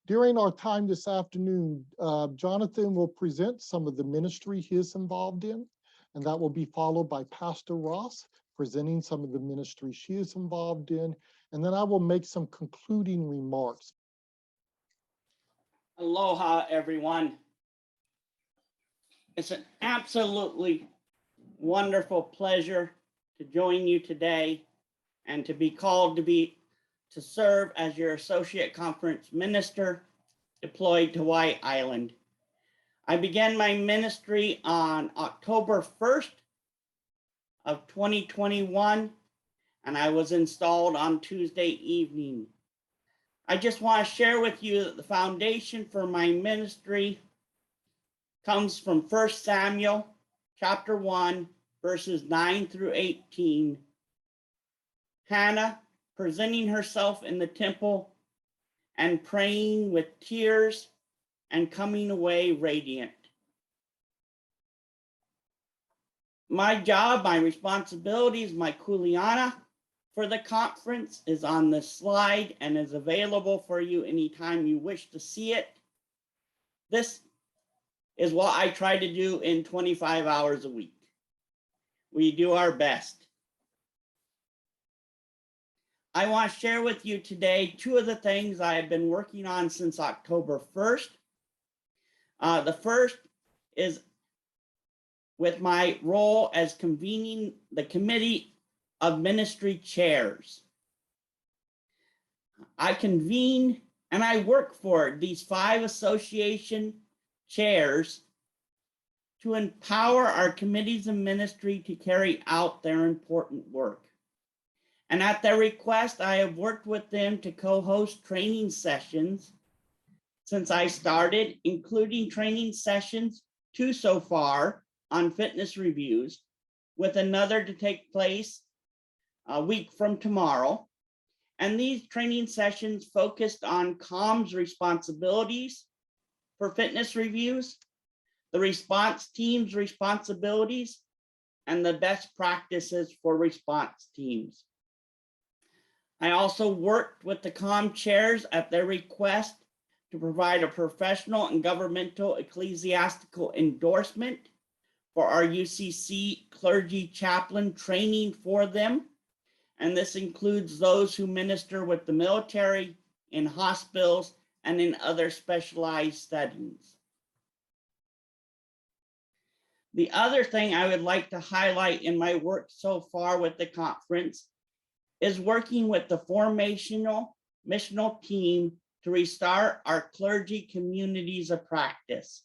During our time this afternoon, Jonathan will present some of the ministry he is involved in, and that will be followed by Pastor Ross presenting some of the ministry she is involved in, and then I will make some concluding remarks. Aloha, everyone. It's an absolutely wonderful pleasure to join you today and to be called to serve as your Associate Conference Minister deployed to Hawaii Island. I began my ministry on October 1st of 2021, and I was installed on Tuesday evening. I just want to share with you that the foundation for my ministry comes from 1 Samuel chapter 1, verses 9 through 18. Hannah presenting herself in the temple and praying with tears and coming away radiant. My job, my responsibilities, my kuleana for the conference is on this slide and is available for you anytime you wish to see it. This is what I try to do in 25 hours a week. We do our best. I want to share with you today two of the things I have been working on since October 1st. The first is with my role as convening the Committee of Ministry Chairs. I convene and I work for these 5 association chairs to empower our committees of ministry to carry out their important work. And at their request, I have worked with them to co-host training sessions since I started, including training sessions 2 so far on fitness reviews, with another to take place a week from tomorrow. And these training sessions focused on comms responsibilities for fitness reviews, the response team's responsibilities, and the best practices for response teams. I also worked with the comm chairs at their request to provide a professional and governmental ecclesiastical endorsement for our UCC clergy chaplain training for them. And this includes those who minister with the military, in hospitals, and in other specialized settings. The other thing I would like to highlight in my work so far with the conference is working with the formational missional team to restart our clergy communities of practice.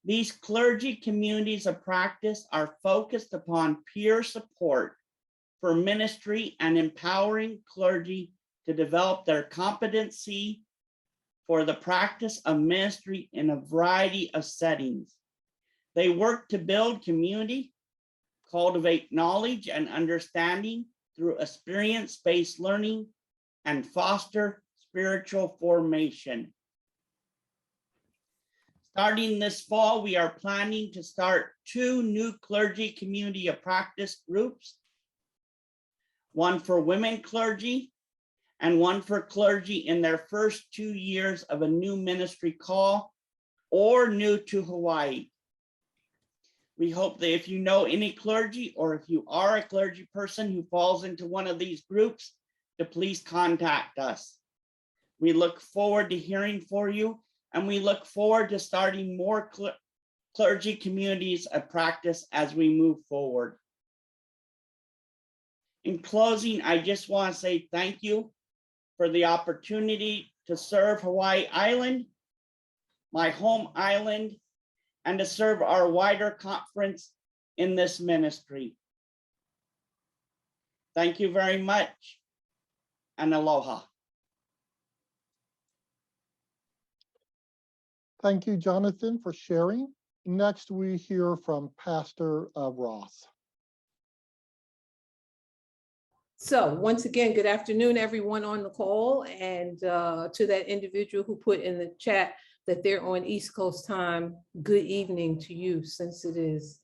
These clergy communities of practice are focused upon peer support for ministry and empowering clergy to develop their competency for the practice of ministry in a variety of settings. They work to build community, cultivate knowledge and understanding through experience-based learning, and foster spiritual formation. Starting this fall, we are planning to start 2 new clergy community of practice groups, one for women clergy and one for clergy in their first 2 years of a new ministry call or new to Hawaii. We hope that if you know any clergy or if you are a clergy person who falls into one of these groups, to please contact us. We look forward to hearing from you, and we look forward to starting more clergy communities of practice as we move forward. In closing, I just want to say thank you for the opportunity to serve Hawaii Island, my home island, and to serve our wider conference in this ministry. Thank you very much, and aloha. Thank you, Jonathan, for sharing. Next, we hear from Pastor Ross. So once again, good afternoon, everyone on the call, and to that individual who put in the chat that they're on East Coast time, good evening to you, since it is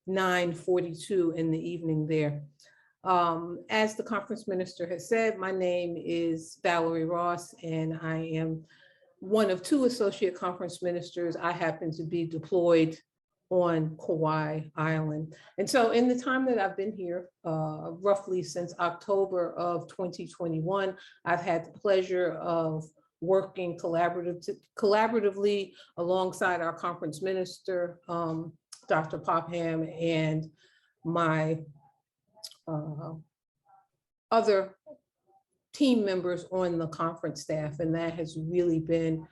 9:42 in the evening there. As the conference minister has said, my name is Valerie Ross, and I am one of two associate conference ministers. I happen to be deployed on Kauai Island. And so in the time that I've been here, roughly since October of 2021, I've had the pleasure of working collaboratively alongside our conference minister, Dr. Popham, and my other team members on the conference staff. And that has really been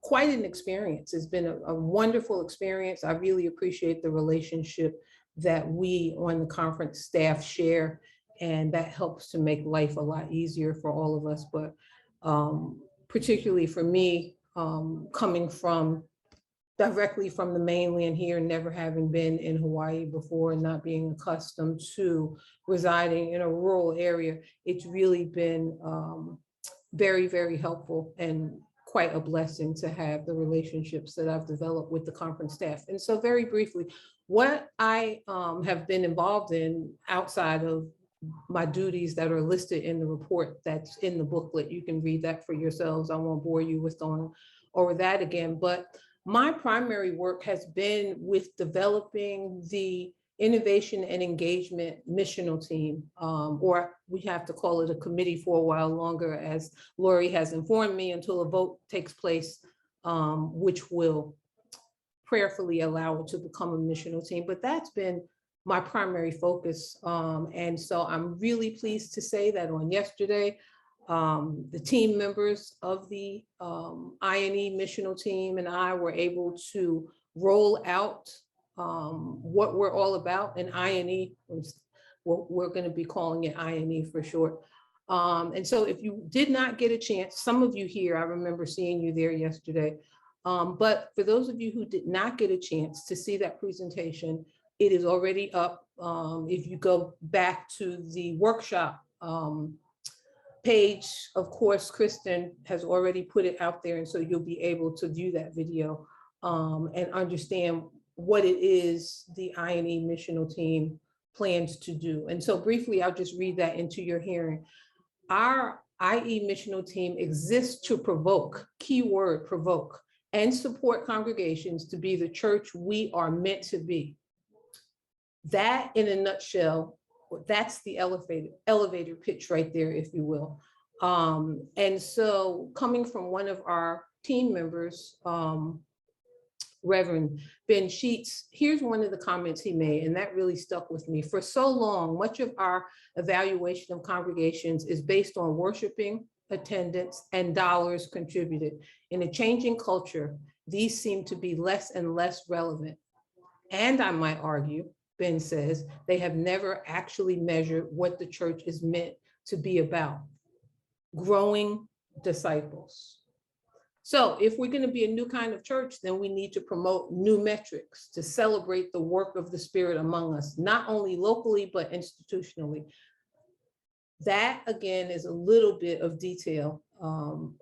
quite an experience. It's been a wonderful experience. I really appreciate the relationship that we on the conference staff share, and that helps to make life a lot easier for all of us. But particularly for me, coming directly from the mainland here, never having been in Hawaii before and not being accustomed to residing in a rural area, it's really been very, very helpful and quite a blessing to have the relationships that I've developed with the conference staff. And so very briefly, what I have been involved in outside of my duties that are listed in the report that's in the booklet, you can read that for yourselves. I won't bore you with going over that again, but my primary work has been with developing the innovation and engagement missional team, or we have to call it a committee for a while longer, as Lori has informed me, until a vote takes place, which will prayerfully allow it to become a missional team. But that's been my primary focus. And so I'm really pleased to say that on yesterday, the team members of the āina missional team and I were able to roll out what we're all about. And āina, we're going to be calling it āina for short. And so if you did not get a chance, some of you here, I remember seeing you there yesterday. But for those of you who did not get a chance to see that presentation, it is already up. If you go back to the workshop page, of course, Kristen has already put it out there. And so you'll be able to view that video and understand what it is the āina missional team plans to do. And so briefly, I'll just read that into your hearing. Our āina missional team exists to provoke, keyword provoke, and support congregations to be the church we are meant to be. That in a nutshell, that's the elevator pitch right there, if you will. And so coming from one of our team members, Reverend Ben Sheets, here's one of the comments he made, and that really stuck with me. For so long, much of our evaluation of congregations is based on worshiping, attendance, and dollars contributed. In a changing culture, these seem to be less and less relevant. And I might argue, Ben says, they have never actually measured what the church is meant to be about: growing disciples. So if we're going to be a new kind of church, then we need to promote new metrics to celebrate the work of the Spirit among us, not only locally, but institutionally. That, again, is a little bit of detail.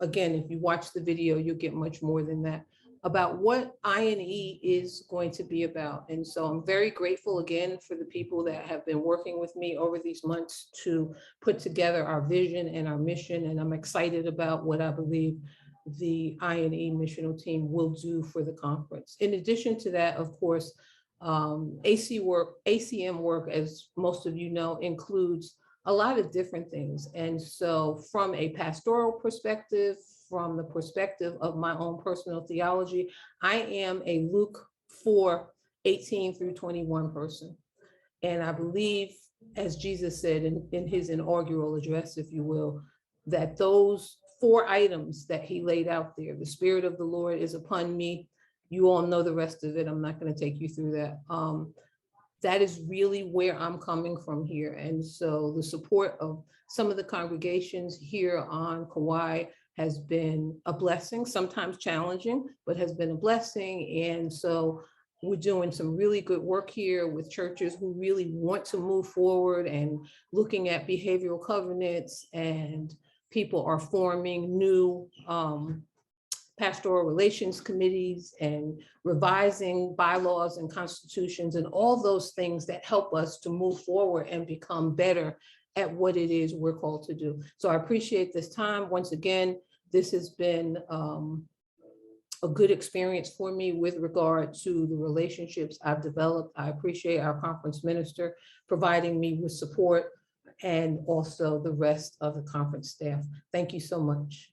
Again, if you watch the video, you'll get much more than that about what āina is going to be about. And so I'm very grateful again for the people that have been working with me over these months to put together our vision and our mission. And I'm excited about what I believe the āina missional team will do for the conference. In addition to that, of course, ACM work, as most of you know, includes a lot of different things. And so from a pastoral perspective, from the perspective of my own personal theology, I am a Luke 4:18 through 21 person. And I believe, as Jesus said in his inaugural address, if you will, that those 4 items that he laid out there, the Spirit of the Lord is upon me. You all know the rest of it. I'm not going to take you through that. That is really where I'm coming from here. And so the support of some of the congregations here on Kauai has been a blessing, sometimes challenging, but has been a blessing. And so we're doing some really good work here with churches who really want to move forward and looking at behavioral covenants, and people are forming new pastoral relations committees and revising bylaws and constitutions and all those things that help us to move forward and become better at what it is we're called to do. So I appreciate this time. Once again, This has been a good experience for me with regard to the relationships I've developed. I appreciate our conference minister providing me with support and also the rest of the conference staff. Thank you so much.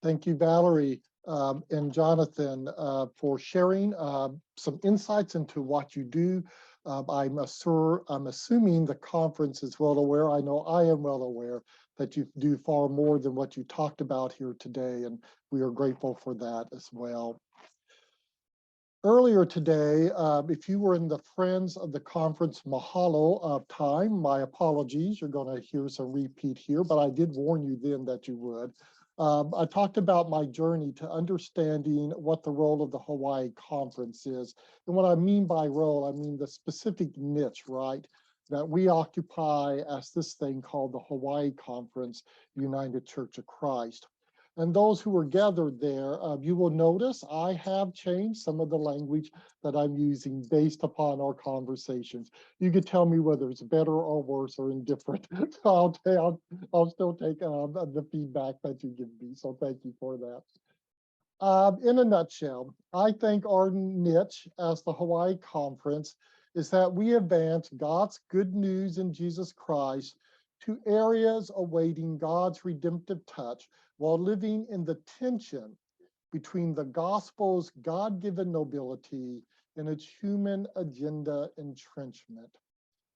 Thank you, Valerie and Jonathan, for sharing some insights into what you do. I'm assuming the conference is well aware. I know I am well aware that you do far more than what you talked about here today, and we are grateful for that as well. Earlier today, if you were in the Friends of the Conference Mahalo time, my apologies, you're going to hear some repeat here, but I did warn you then that you would. I talked about my journey to understanding what the role of the Hawaii Conference is. And what I mean by role, I mean the specific niche, right, that we occupy as this thing called the Hawaii Conference, United Church of Christ. And those who were gathered there, you will notice I have changed some of the language that I'm using based upon our conversations. You could tell me whether it's better or worse or indifferent. I'll still take the feedback that you give me. So thank you for that. In a nutshell, I think our niche as the Hawaii Conference is that we advance God's good news in Jesus Christ to areas awaiting God's redemptive touch while living in the tension between the gospel's God-given nobility and its human agenda entrenchment.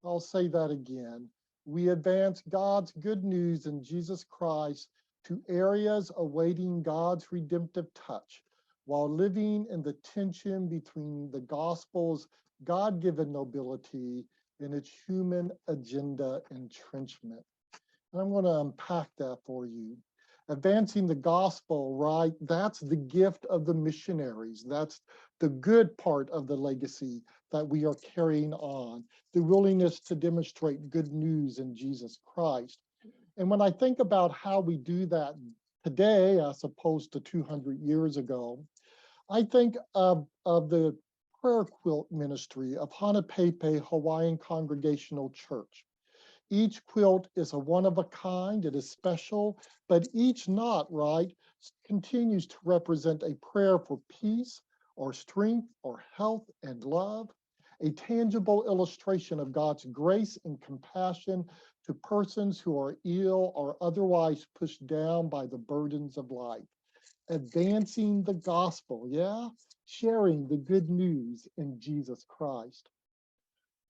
I'll say that again. We advance God's good news in Jesus Christ to areas awaiting God's redemptive touch while living in the tension between the gospel's God-given nobility and its human agenda entrenchment. And I'm going to unpack that for you. Advancing the gospel, right? That's the gift of the missionaries. That's the good part of the legacy that we are carrying on, the willingness to demonstrate good news in Jesus Christ. And when I think about how we do that today, as opposed to 200 years ago, I think of the prayer quilt ministry of Aha Pae Hawaiian Congregational Church. Each quilt is a one of a kind, it is special, but each knot, right, continues to represent a prayer for peace or strength or health and love, a tangible illustration of God's grace and compassion to persons who are ill or otherwise pushed down by the burdens of life. Advancing the gospel, yeah, sharing the good news in Jesus Christ.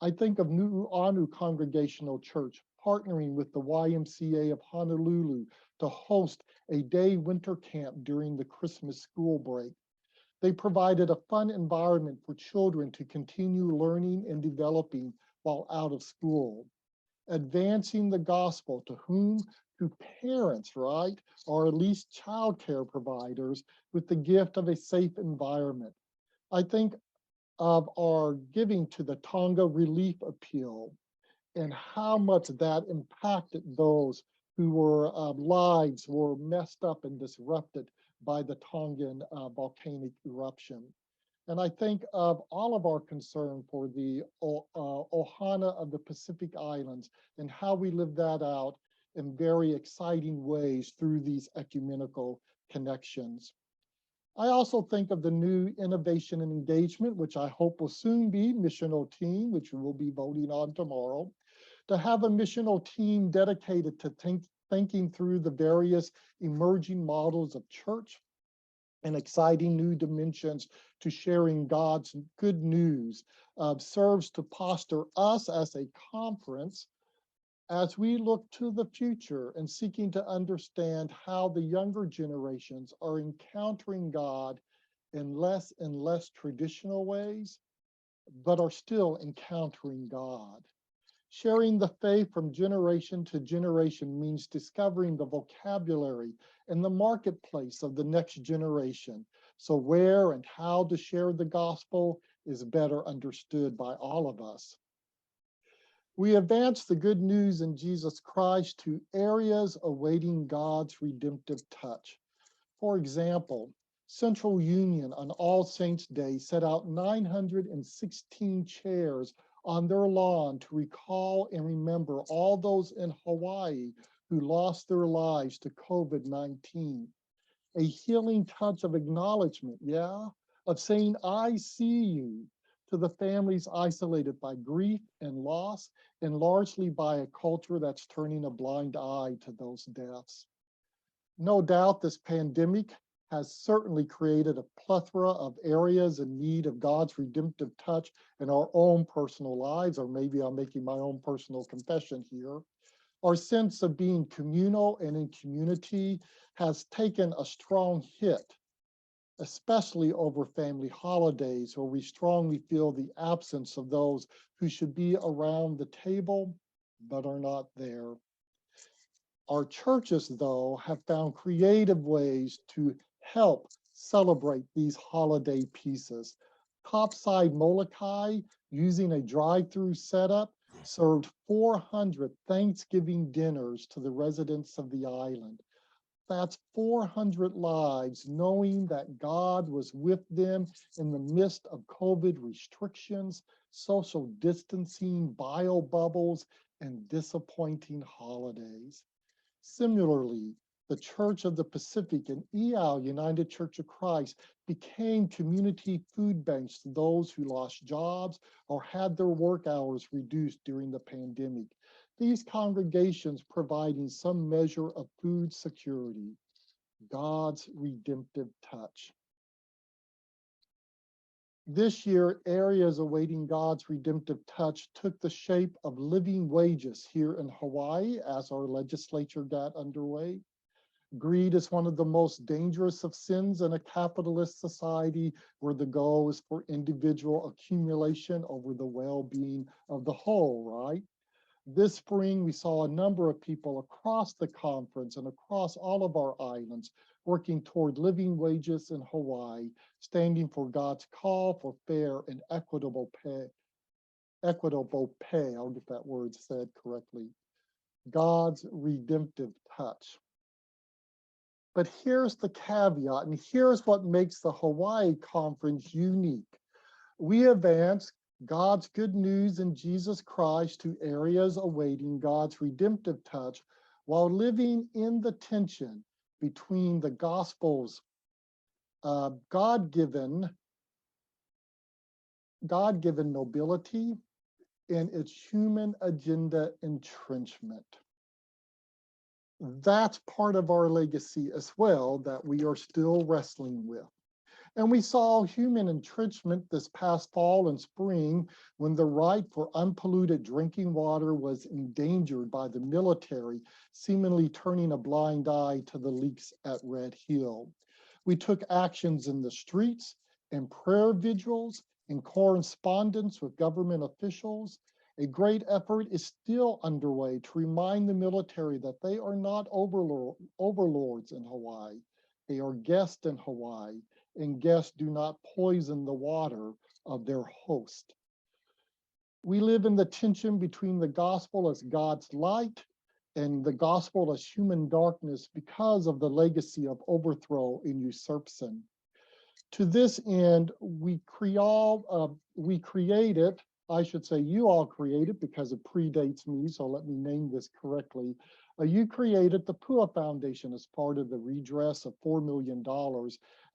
I think of Nu'uanu Congregational Church partnering with the YMCA of Honolulu to host a day winter camp during the Christmas school break. They provided a fun environment for children to continue learning and developing while out of school. Advancing the gospel to whom? To parents, right? Or at least childcare providers with the gift of a safe environment. I think of our giving to the Tonga Relief Appeal and how much that impacted those who were lives were messed up and disrupted by the Tongan volcanic eruption. And I think of all of our concern for the Ohana of the Pacific Islands and how we live that out in very exciting ways through these ecumenical connections. I also think of the new innovation and engagement, which I hope will soon be missional team, which we will be voting on tomorrow, to have a missional team dedicated to thinking through the various emerging models of church and exciting new dimensions to sharing God's good news, serves to posture us as a conference as we look to the future and seeking to understand how the younger generations are encountering God in less and less traditional ways, but are still encountering God. Sharing the faith from generation to generation means discovering the vocabulary and the marketplace of the next generation. So where and how to share the gospel is better understood by all of us. We advance the good news in Jesus Christ to areas awaiting God's redemptive touch. For example, Central Union on All Saints Day set out 916 chairs on their lawn to recall and remember all those in Hawaii who lost their lives to COVID-19. A healing touch of acknowledgement, yeah, of saying, I see you, to the families isolated by grief and loss, and largely by a culture that's turning a blind eye to those deaths. No doubt this pandemic has certainly created a plethora of areas in need of God's redemptive touch in our own personal lives, or maybe I'm making my own personal confession here. Our sense of being communal and in community has taken a strong hit, especially over family holidays, where we strongly feel the absence of those who should be around the table but are not there. Our churches, though, have found creative ways to help celebrate these holiday pieces. Topside Molokai, using a drive-through setup, served 400 Thanksgiving dinners to the residents of the island. That's 400 lives, knowing that God was with them in the midst of COVID restrictions, social distancing, bio bubbles, and disappointing holidays. Similarly, the Church of the Pacific and EAL, United Church of Christ, became community food banks to those who lost jobs or had their work hours reduced during the pandemic. These congregations providing some measure of food security, God's redemptive touch. This year, areas awaiting God's redemptive touch took the shape of living wages here in Hawaii as our legislature got underway. Greed is one of the most dangerous of sins in a capitalist society where the goal is for individual accumulation over the well-being of the whole, right? This spring, we saw a number of people across the conference and across all of our islands working toward living wages in Hawaii, standing for God's call for fair and equitable pay. I'll get that word said correctly. God's redemptive touch. But here's the caveat, and here's what makes the Hawaii conference unique. We advance God's good news in Jesus Christ to areas awaiting God's redemptive touch while living in the tension between the gospel's God-given nobility and its human agenda entrenchment. That's part of our legacy as well that we are still wrestling with. And we saw human entrenchment this past fall and spring when the right for unpolluted drinking water was endangered by the military, seemingly turning a blind eye to the leaks at Red Hill. We took actions in the streets and prayer vigils and correspondence with government officials. A great effort is still underway to remind the military that they are not overlords in Hawaii. They are guests in Hawaii, and guests do not poison the water of their host. We live in the tension between the gospel as God's light and the gospel as human darkness because of the legacy of overthrow and usurpation. To this end, you all created, because it predates me, so let me name this correctly. You created the Pua Foundation as part of the redress of $4 million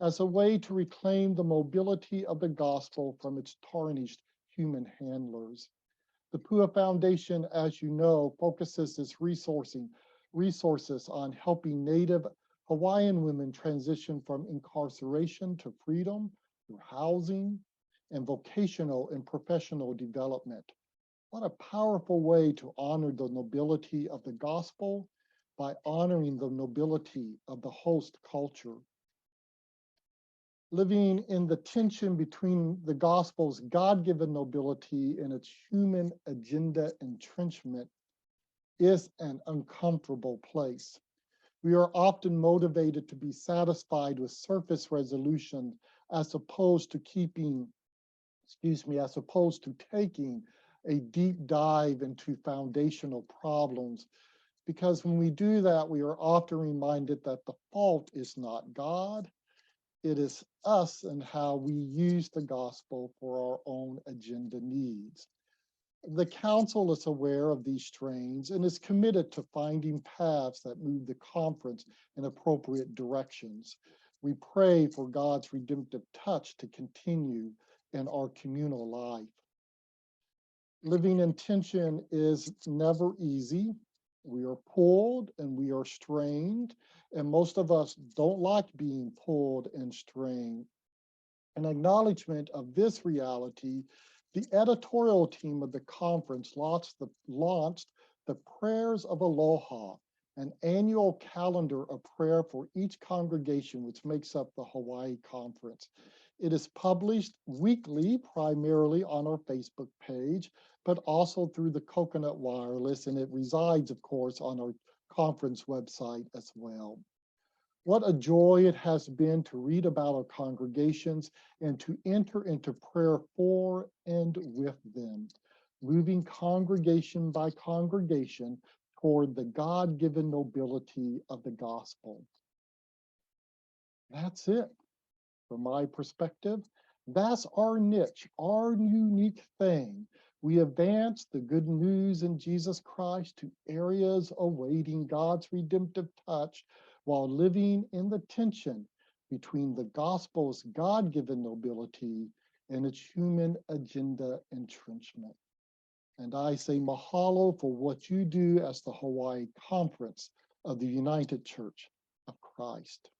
as a way to reclaim the mobility of the gospel from its tarnished human handlers. The Pua Foundation, as you know, focuses its resources on helping Native Hawaiian women transition from incarceration to freedom through housing and vocational and professional development. What a powerful way to honor the nobility of the gospel by honoring the nobility of the host culture. Living in the tension between the gospel's God-given nobility and its human agenda entrenchment is an uncomfortable place. We are often motivated to be satisfied with surface resolution as opposed to taking a deep dive into foundational problems. Because when we do that, we are often reminded that the fault is not God, it is us and how we use the gospel for our own agenda needs. The council is aware of these strains and is committed to finding paths that move the conference in appropriate directions. We pray for God's redemptive touch to continue in our communal life. Living in tension is never easy. We are pulled and we are strained, and most of us don't like being pulled and strained. In acknowledgement of this reality, the editorial team of the conference launched the Prayers of Aloha, an annual calendar of prayer for each congregation, which makes up the Hawaii Conference. It is published weekly, primarily on our Facebook page, but also through the Coconut Wireless, and it resides, of course, on our conference website as well. What a joy it has been to read about our congregations and to enter into prayer for and with them, moving congregation by congregation toward the God-given nobility of the gospel. That's it. From my perspective, that's our niche, our unique thing. We advance the good news in Jesus Christ to areas awaiting God's redemptive touch while living in the tension between the gospel's God-given nobility and its human agenda entrenchment. And I say mahalo for what you do as the Hawaii Conference of the United Church of Christ.